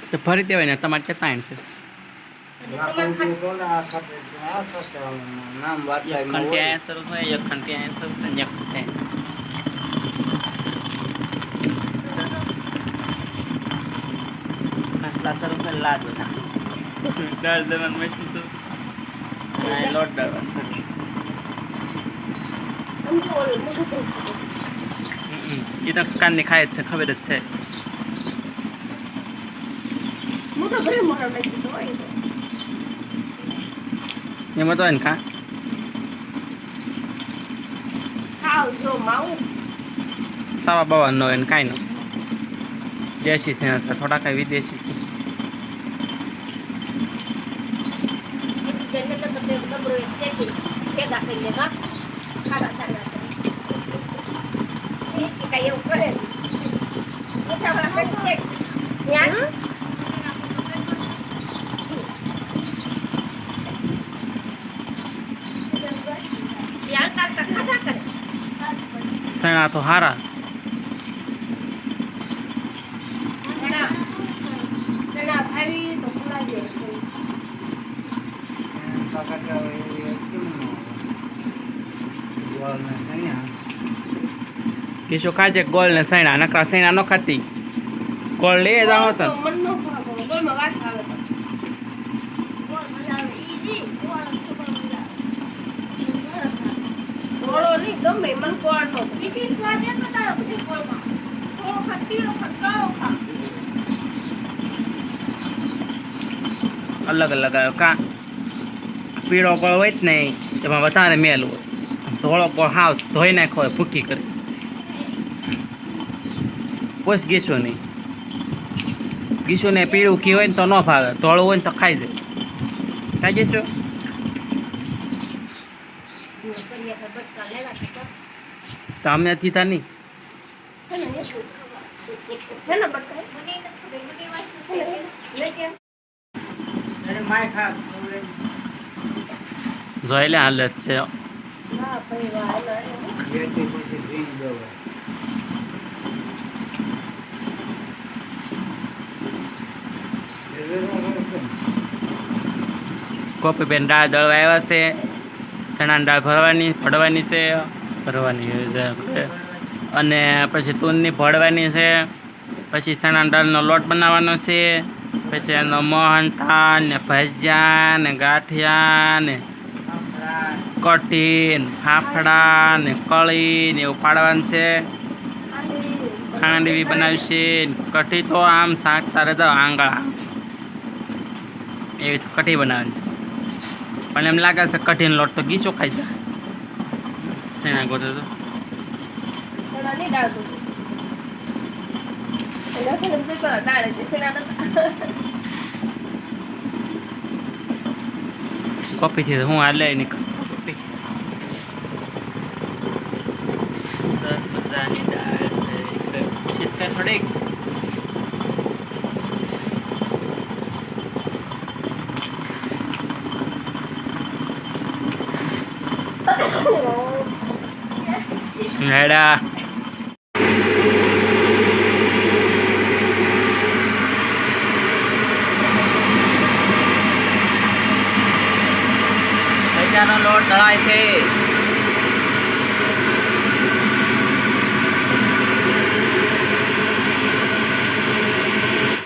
तो फरी देवाय ने તમારે કેટલા આણ છે નામ વાત થાય ખંટી આન્સર હોય એક ખંટી આન્સર સંજક છે ખાસલા સર ઉપર લાડ બતા દાળ દમન મેથી તો આ લોટ દાળ છે ये तो कान दिखाए છે ખબર જ છે મોટો ભરે મોટો લાગી તો હોય એમાં તો એનકા ખાવ જો માઉ સાવા બાવા નો એન કાઈ નો દેશી છે થોડા કઈ વિદેશી જન્નત તો તે બબરો છે કે દાખલ લેવા ખાડા ચાલ્યા kayo ko rin. Ito ba perfect? Yan? Yan, tak-tak-tak ka. Sana to hara. Sana, hari to pula je. किशो खाजे गोल ने सैना नकरा सैना न खाती गोल ले जाओ तो मन नो गोल में वाट आवे तो गोल मजा आवे इजी गोल नहीं गमे मन गोल नो इजी स्वाद है बताओ પછી गोल માં તો ખાતી ખકાઓ ખા अलग अलग का पीड़ो गोल હોય જ નહીં એમાં વધારે મેલ હોય ધોળો ગોળ હાઉસ ધોઈ નાખો ફૂકી કરી પોસ ગીસો નહીં ગીસો ને પીળું ઘી હોય ને તો ન ભાવે ધોળું હોય ને તો ખાઈ જાય ખાઈ જશો તો અમે થીતા નહીં જોઈ લે હાલત છે કોપી બેન દાળ દળવા આવ્યા છે ચણાની દાળ ભરવાની છે અને પછી તૂરની ભળવાની છે પછી ચણાની દાળનો લોટ બનાવવાનો છે પછી એનો મોહનથાળ ને ભજીયા ને ગાંઠિયા ને કઢી ને ફાફડા ને કળી ને એવું પાડવાનું છે ખાંડવી બનાવી છે કઢી તો આમ શાક સારે તો આંગળા એવી તો કઢી બનાવવાની છે પણ એમ લાગે છે કઢીનો લોટ તો ગીચો ખાઈ જાય શેના ગોતો તો કોફીથી હું આ લઈ નીકળ કોફી બધાની દાળ છે શીતકા થોડીક Ada. Saya load dalai se.